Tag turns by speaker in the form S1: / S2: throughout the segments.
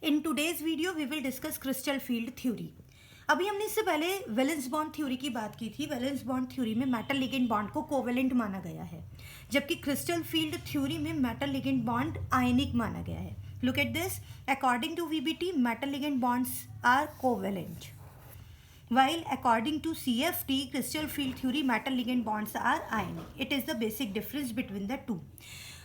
S1: In today's video we will discuss crystal field theory. अभी हमने इससे पहले वैलेंस बॉन्ड थ्योरी की बात की थी। वैलेंस बॉन्ड थ्योरी में मेटल लिगेंड बॉन्ड को कोवेलेंट माना गया है, जबकि क्रिस्टल फील्ड थ्योरी में मेटल लिगेंड बॉन्ड आयनिक माना गया है। Look at this, according to VBT metal ligand bonds are covalent, while according to CFT crystal field theory metal ligand bonds are ionic. It is the basic difference between the two.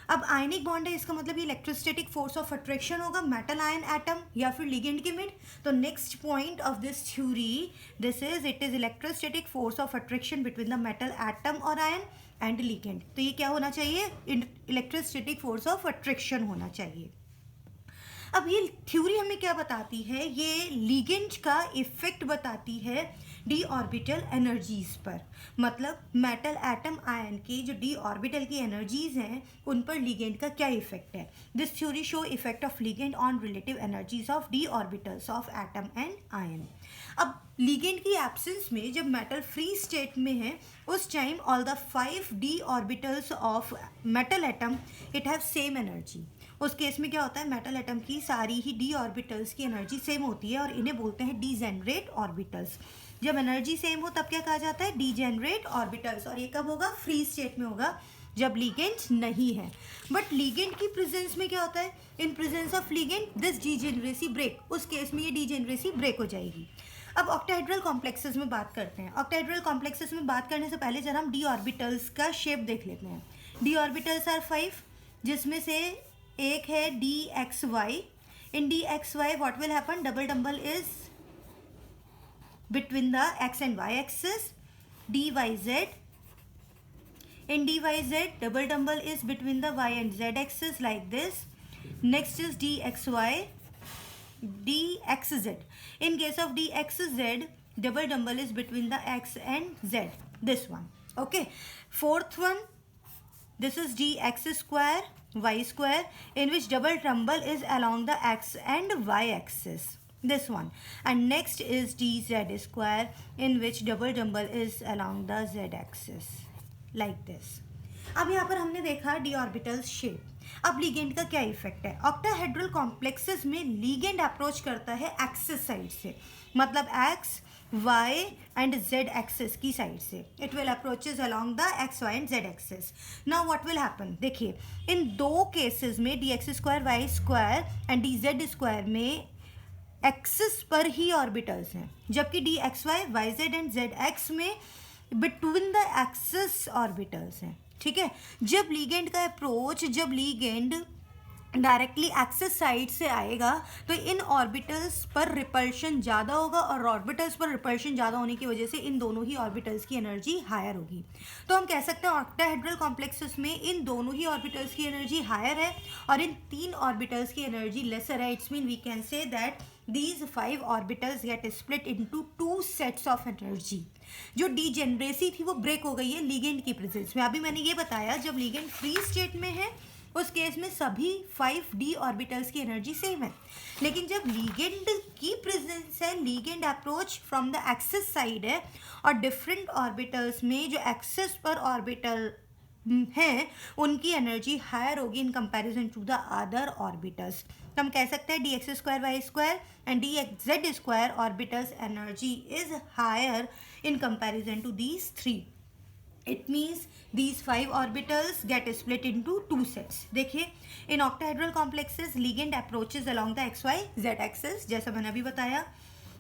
S1: अब ionic bond है, इसका मतलब ये electrostatic force of attraction होगा metal ion atom या फिर ligand के mid. तो next point of this theory this is it is electrostatic force of attraction between the metal atom और आयन एंड लिगेंड। तो ये क्या होना चाहिए? इलेक्ट्रोस्टैटिक फोर्स ऑफ अट्रैक्शन होना चाहिए। अब ये थ्योरी हमें क्या बताती है? ये लिगेंड का इफेक्ट बताती है डी ऑर्बिटल एनर्जीज पर, मतलब मेटल एटम आयन की जो डी ऑर्बिटल की एनर्जीज हैं उन पर लिगेंड का क्या इफेक्ट है। This theory show effect of ligand on relative energies of D orbitals of atom and ion. अब लिगेंड की एब्सेंस में जब मेटल फ्री स्टेट में है उस time all the 5 D orbitals of metal atom it have same energy. उस case में क्या होता है? मेटल एटम की सारी ही डी ऑर्बिटल्स की एनर्जी सेम होती है और इन्हें बोलते हैं डीजेनरेट ऑर्बिटल्स। जब एनर्जी सेम हो तब क्या कहा जाता है? Degenerate orbitals. और ये कब होगा? फ्री स्टेट में होगा, जब लिगेंड नहीं है। बट लिगेंड की प्रेजेंस में क्या होता है? In presence of ligand this degeneracy break, उस केस में ये डीजेनरेसी ब्रेक हो जाएगी। अब ऑक्टाहेड्रल कॉम्प्लेक्सेस में बात करते हैं। ऑक्टाहेड्रल कॉम्प्लेक्सेस में बात करने से पहले जरा हम डी ऑर्बिटल्स का शेप देख लेते हैं। डी ऑर्बिटल्स आर 5, जिसमें से एक है D X Y. In D X Y what will happen? Double dumbbell is between the X and Y axis. D Y Z, in dYz double dumbbell is between the y and z axis like this. Next is dxy, dxz. In case of dxz double dumbbell is between the x and z, this one. Okay, fourth one, this is dx square y square, in which double dumbbell is along the x and y axis, this one. And next is dz square, in which double dumbbell is along the z axis like this. अब यहाँ पर हमने देखा D orbital shape. अब ligand का क्या effect है? Octahedral complexes में लिगेंड अप्रोच करता है एक्सिस साइड से, मतलब X Y and Z axis की साइड से। It will approaches along the X Y and Z axis. Now what will happen? देखिए, इन दो केसेस में D x square Y square and D Z square में axis पर ही orbitals हैं, जबकि D X Y Y Z and Z X में बिटवीन द एक्सिस ऑर्बिटल्स हैं। ठीक है, जब लिगेंड का अप्रोच, जब लिगेंड डायरेक्टली एक्सिस साइड से आएगा तो इन ऑर्बिटल्स पर रिपल्शन ज़्यादा होगा, और ऑर्बिटल्स पर रिपल्शन ज़्यादा होने की वजह से इन दोनों ही ऑर्बिटल्स की एनर्जी हायर होगी। तो हम कह सकते हैं ऑक्टाहेड्रल कॉम्प्लेक्सेस में इन दोनों ही ऑर्बिटल्स की एनर्जी हायर है और इन 3 ऑर्बिटल्स की एनर्जी लेसर है। It's mean we can say that these 5 orbitals get split into 2 sets of energy। जो डीजेनरेसी थी वो ब्रेक हो गई है लिगेंड की प्रेजेंस में। अभी मैंने ये बताया जब लिगेंड फ्री स्टेट में है उस केस में सभी 5 डी ऑर्बिटल्स की एनर्जी सेम है, लेकिन जब लिगेंड की प्रेजेंस है, ligand approach from the axis side है और डिफरेंट ऑर्बिटल्स में जो एक्सिस पर ऑर्बिटल हैं उनकी एनर्जी हायर होगी in comparison to the other orbitals. तो हम कह सकते हैं D x square Y square and D X Z square orbitals energy is higher in comparison to these 3। It means these 5 orbitals get split into 2 sets. देखिए, in octahedral complexes ligand approaches along the xy z axis, जैसा मैंने अभी बताया।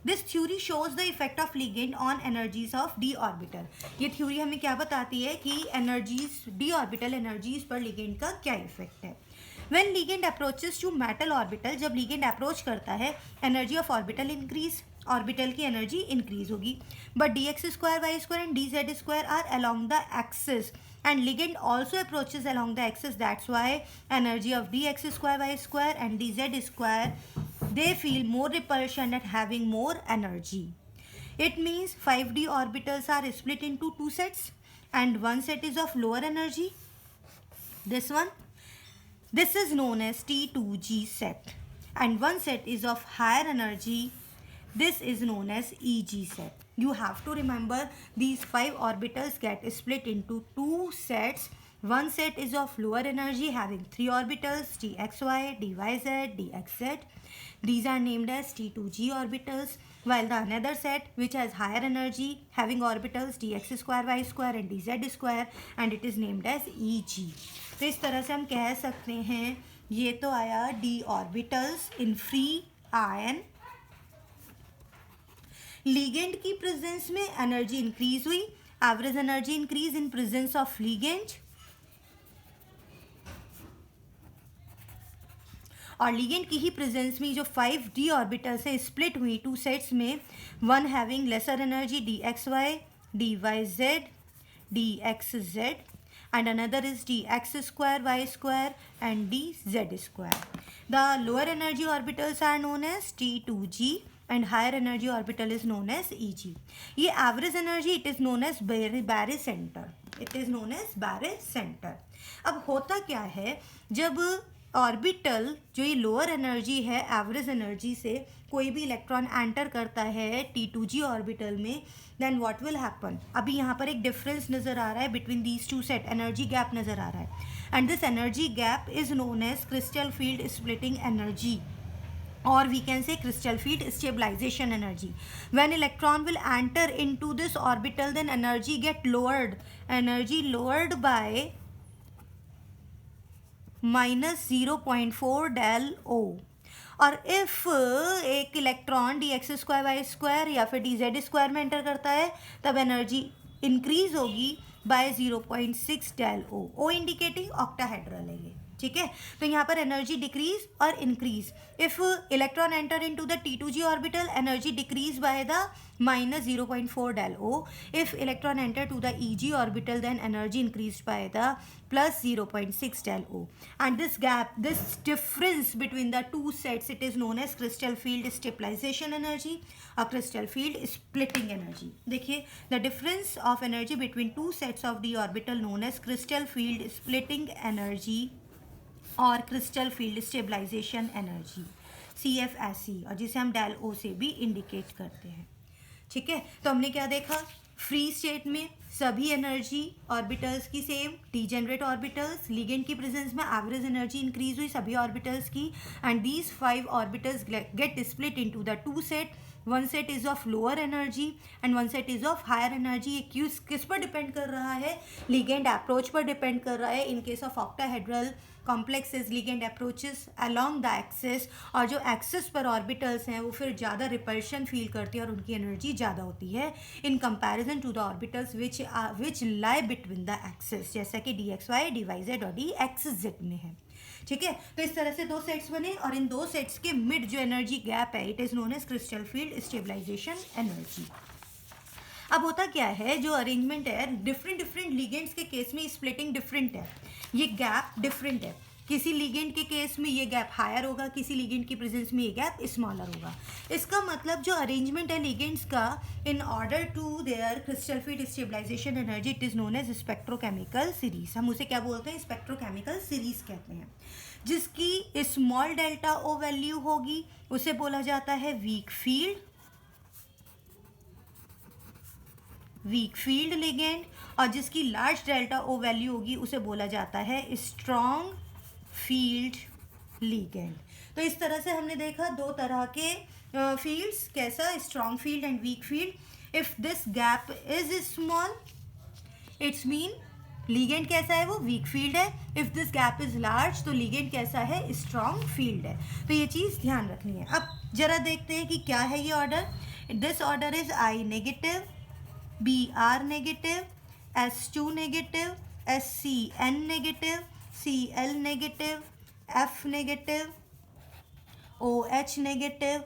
S1: This theory shows the effect of ligand on energies of d orbital. ये theory हमें क्या बताती है कि एनर्जीज, डी ऑर्बिटल एनर्जीज पर लिगेंड का क्या इफेक्ट है। When ligand approaches to metal orbital, जब लिगेंड अप्रोच करता है energy of orbital increase, orbital की एनर्जी इंक्रीज होगी। But d x square Y square and D Z square are along the axis and ligand also approaches along the axis. That's why energy of dx square y square and dz square, they feel more repulsion and having more energy. It means 5d orbitals are split into 2 sets and one set is of lower energy, this one. This is known as T2g set, and one set is of higher energy. This is known as EG set. You have to remember these 5 orbitals get split into 2 sets One set is of lower energy having 3 orbitals dxy, dyz, dxz. These are named as T2g orbitals, while the another set which has higher energy having orbitals dx square, y square and dz square, and it is named as Eg. तो इस तरह से हम कह सकते हैं ये तो आया d orbitals in free ion. Ligand की प्रेजेंस में एनर्जी इंक्रीज हुई, average energy increase in presence of ligand, और लिगेंड की ही प्रेजेंस में जो 5d ऑर्बिटल्स है स्प्लिट हुई टू सेट्स में, one having laser energy dxy, dyz, dxz and another is dx square, y square and dz square. The lower energy orbitals are known as T2g and higher energy orbital is known as Eg. ये average energy it is known as barycenter. It is known as barycenter. अब होता क्या है जब orbital जो ये lower energy है average energy से कोई भी इलेक्ट्रॉन एंटर करता है T2g ऑर्बिटल में, देन व्हाट विल हैपन. अभी यहाँ पर एक डिफरेंस नज़र आ रहा है between these two set, energy gap नज़र आ रहा है, and this energy gap is known as crystal field splitting energy, or we can say crystal field stabilization energy. When electron will enter into this orbital, then energy lowered by minus 0.4 del O. और if एक electron dx square Y square या फिर dz square में enter करता है तब energy increase होगी by 0.6 del O. O indicating octahedral है ये, ठीक है. तो यहाँ पर एनर्जी डिक्रीज और increase. If electron enter into the T2g orbital, energy decrease by the minus 0.4 del O. If electron enter to the Eg orbital, then energy increased by the plus 0.6 del O. And this gap, this difference between the two sets, it is known as crystal field stabilization energy or crystal field splitting energy. देखिए, the difference of energy between two sets of the orbital known as crystal field splitting energy और crystal field stabilisation energy CFSE, और जिसे हम del O से भी indicate करते हैं, ठीक है. तो हमने क्या देखा, फ्री स्टेट में सभी एनर्जी ऑर्बिटल्स की सेम, डीजेनरेट ऑर्बिटल्स लिगेंड की प्रेजेंस में एवरेज एनर्जी इंक्रीज हुई सभी ऑर्बिटल्स की, and these 5 orbitals get split into the 2 set. One set is of lower energy and one set is of higher energy. ये किस पर depend कर रहा है, लिगेंड अप्रोच पर डिपेंड कर रहा है. In case of octahedral complexes ligand approaches along the axis, और जो एक्सिस पर ऑर्बिटल्स हैं वो फिर ज़्यादा रिपल्शन फील करती है और उनकी एनर्जी ज़्यादा होती है in comparison to the orbitals which lie between the axis, जैसा कि dxy, dyz और dxz में है, ठीक है. तो इस तरह से दो सेट्स बने और इन दो सेट्स के मिड जो एनर्जी गैप है it is known as crystal field stabilisation energy. अब होता क्या है, जो अरेंजमेंट है डिफरेंट लिगेंड्स के केस में स्प्लिटिंग डिफरेंट है, ये गैप डिफरेंट है. किसी लिगेंड के केस में ये गैप हायर होगा, किसी लिगेंड की प्रेजेंस में ये गैप स्मॉलर होगा. इसका मतलब जो अरेंजमेंट है लिगेंड्स का in order to their crystal field stabilisation energy it is known as spectrochemical series. हम उसे क्या बोलते हैं, स्पेक्ट्रोकेमिकल सीरीज कहते हैं. जिसकी स्मॉल डेल्टा ओ वैल्यू होगी उसे बोला जाता है वीक फील्ड लिगेंड, और जिसकी लार्ज डेल्टा ओ वैल्यू होगी उसे बोला जाता है स्ट्रॉन्ग फील्ड लिगेंड. तो इस तरह से हमने देखा दो तरह के फील्ड्स, कैसा, strong field and weak field. If this gap is small it's mean ligand कैसा है, वो वीक फील्ड है. If this gap is large तो लिगेंड कैसा है, स्ट्रॉन्ग फील्ड है. तो ये चीज़ ध्यान रखनी है. अब जरा देखते हैं कि क्या है ये order. This order is I negative, Br negative, S2 negative, SCN negative, Cl negative, F negative, OH negative,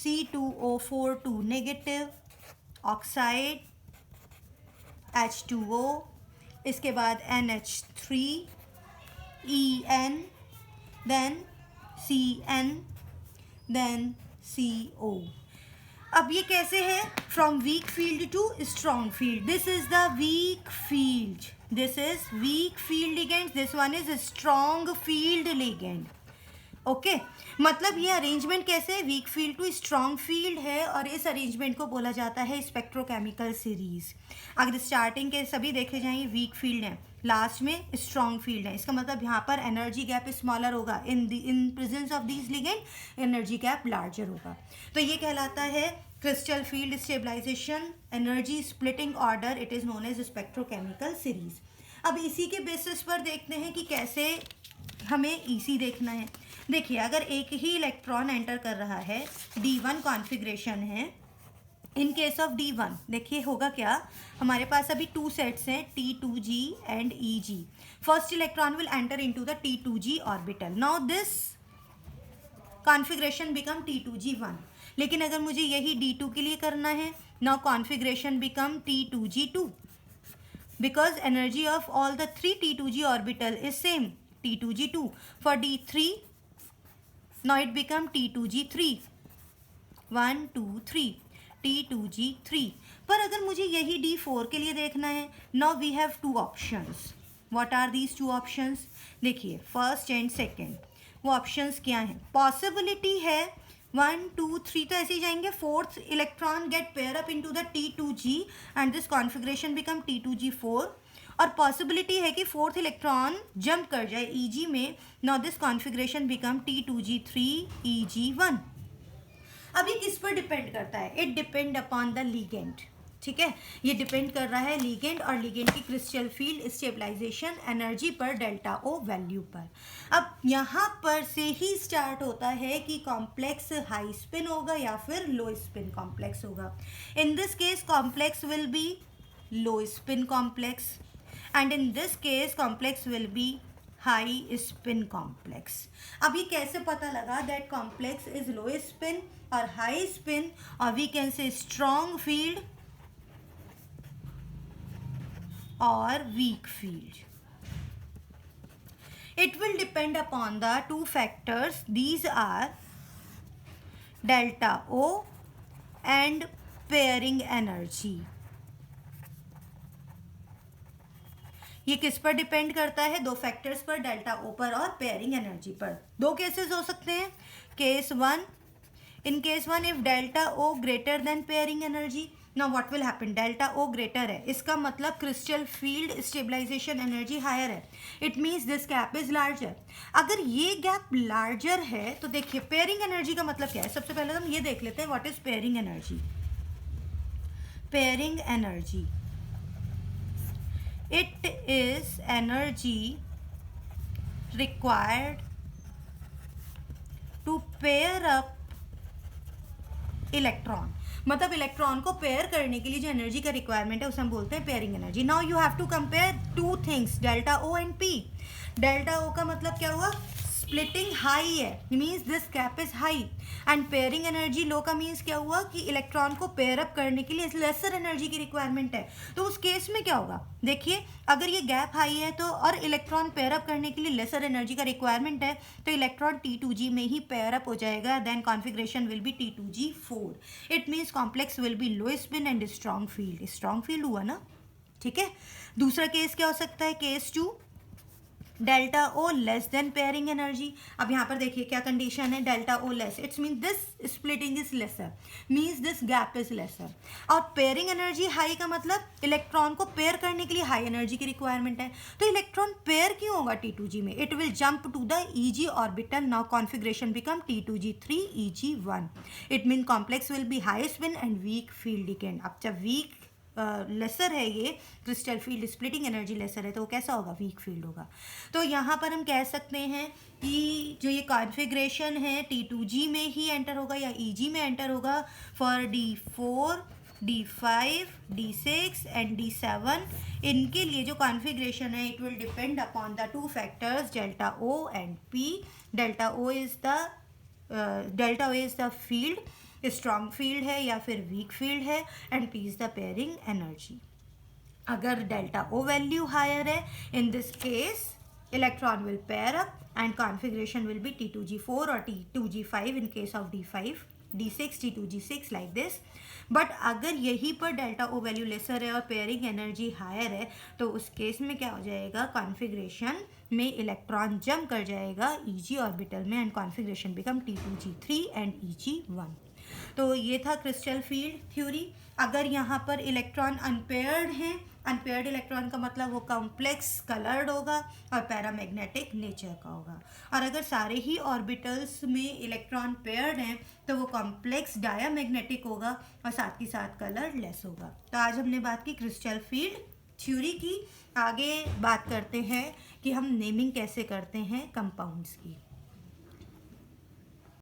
S1: C2O4 2 negative, oxide H2O, इसके बाद NH3, En, then Cn, then CO. अब ये कैसे है, from weak field to strong field. This is the weak field, this is weak field ligand, this one is strong field ligand. Okay, मतलब ये arrangement कैसे है, weak field to strong field है, और इस अरेंजमेंट को बोला जाता है स्पेक्ट्रोकेमिकल सीरीज. अगर स्टार्टिंग के सभी देखे जाएंगे वीक फील्ड हैं, लास्ट में स्ट्रॉन्ग फील्ड है, इसका मतलब यहाँ पर एनर्जी गैप स्मॉलर होगा, in presence of these ligand energy gap larger होगा। तो ये कहलाता है crystal field stabilisation energy splitting order, it is known as spectrochemical series. अब इसी के बेसिस पर देखते हैं कि कैसे हमें ईसी देखना है। देखिए, अगर एक ही इलेक्ट्रॉन एंटर कर रहा है, D1 कॉन्फ़िगरेशन है, इन केस ऑफ D1 देखिए होगा क्या, हमारे पास अभी 2 सेट्स हैं T2g and EG। First electron will enter into the T2g orbital, now this configuration become T2g1। लेकिन अगर मुझे यही D2 के लिए करना है, now configuration become T2g2 because energy of all the 3 T2g orbital is same, T2g2. For D3 now it become T2g3, 1 2 3 T2g3। पर अगर मुझे यही D4 के लिए देखना है, now we have 2 options. What are these 2 options? देखिए फर्स्ट एंड सेकेंड, वो ऑप्शंस क्या हैं? पॉसिबिलिटी है 1 2 3 तो ऐसे ही जाएंगे, fourth electron get pair up into the T2g and this configuration become T2g4। और पॉसिबिलिटी है कि फोर्थ इलेक्ट्रॉन जंप कर जाए EG में, now this configuration become T2g3 EG1। अब ये किस पर डिपेंड करता है? It depend upon the ligand, ठीक है, ये डिपेंड कर रहा है लिगेंड और लिगेंड की क्रिस्टल फील्ड स्टेबलाइजेशन एनर्जी पर, डेल्टा ओ वैल्यू पर। अब यहाँ पर से ही स्टार्ट होता है कि कॉम्प्लेक्स हाई स्पिन होगा या फिर लो स्पिन कॉम्प्लेक्स होगा। In this case complex will be low spin complex and in this case complex will be high spin complex. अब ये कैसे पता लगा that complex is low spin और हाई स्पिन, और we can say strong field or weak field? It will depend upon the 2 factors. These are delta O and pairing energy. ये किस पर डिपेंड करता है? 2 फैक्टर्स पर, डेल्टा ओ पर और पेयरिंग एनर्जी पर। 2 केसेस हो सकते हैं। Case 1, in case 1 if delta O greater than pairing energy, now what will happen? Delta O greater है, इसका मतलब crystal field stabilisation energy higher है, it means this gap is larger. अगर ये गैप लार्जर है तो देखिए पेयरिंग एनर्जी का मतलब क्या है? सबसे पहले हम ये देख लेते हैं what is pairing energy. Pairing energy, it is energy required to pair up electron, मतलब इलेक्ट्रॉन को पेयर करने के लिए जो एनर्जी का रिक्वायरमेंट है उसे हम बोलते हैं pairing energy. Now you have to compare 2 things, delta O and P. Delta O का मतलब क्या हुआ? स्प्लिटिंग हाई है, means this gap is high, and pairing energy low का मीन्स क्या हुआ कि इलेक्ट्रॉन को पेयर अप करने के लिए लेसर एनर्जी की रिक्वायरमेंट है। तो उस केस में क्या होगा? देखिए अगर ये गैप हाई है तो और इलेक्ट्रॉन पेयर अप करने के लिए लेसर एनर्जी का रिक्वायरमेंट है तो इलेक्ट्रॉन T2g में ही पेयर अप हो जाएगा, then configuration will be T2g4। It means complex will be low spin and strong field. Strong field हुआ ना, ठीक है। दूसरा केस क्या हो सकता है? Case 2, delta O less than pairing energy. अब यहाँ पर देखिए क्या कंडीशन है? Delta O less, it's mean this splitting is lesser, means this gap is lesser. और पेयरिंग एनर्जी हाई का मतलब इलेक्ट्रॉन को पेयर करने के लिए हाई एनर्जी की रिक्वायरमेंट है। तो इलेक्ट्रॉन पेयर क्यों होगा T2g में? It will jump to the EG orbital, now configuration become T2g3 EG1। It mean complex will be high spin and weak field ligand. अब जब वीक लेसर है, ये crystal field splitting energy lesser है, तो वो कैसा होगा? वीक फील्ड होगा। तो यहाँ पर हम कह सकते हैं कि जो ये कॉन्फ़िगरेशन है T2g में ही एंटर होगा या EG में एंटर होगा for D4, D5, D6 and D7। इनके लिए जो कॉन्फ़िगरेशन है it will depend upon the 2 factors delta O and P। Delta O is the field, strong field है या फिर वीक फील्ड है, and P is the pairing energy. अगर delta ओ value higher है, इन this case electron will pair up and configuration will be T2g4 और T2g5 in case of D5, D6 T2g6 like this. But अगर यहीं पर delta ओ value laser है और pairing energy higher है तो उस केस में क्या हो जाएगा? कॉन्फ़िगरेशन में इलेक्ट्रॉन जंप कर जाएगा EG ऑर्बिटल में and configuration become T2g3 and EG1। तो ये था क्रिस्टल फील्ड थ्योरी। अगर यहाँ पर इलेक्ट्रॉन अनपेयर्ड हैं अनपेयर्ड इलेक्ट्रॉन का मतलब वो कॉम्प्लेक्स कलर्ड होगा और पैरामैग्नेटिक नेचर का होगा। और अगर सारे ही ऑर्बिटल्स में इलेक्ट्रॉन पेयर्ड हैं तो वो कॉम्प्लेक्स डायामैग्नेटिक होगा और साथ ही साथ कलरलेस होगा। तो आज हमने बात की क्रिस्टल फील्ड थ्योरी की। आगे बात करते हैं कि हम नेमिंग कैसे करते हैं कंपाउंड्स की।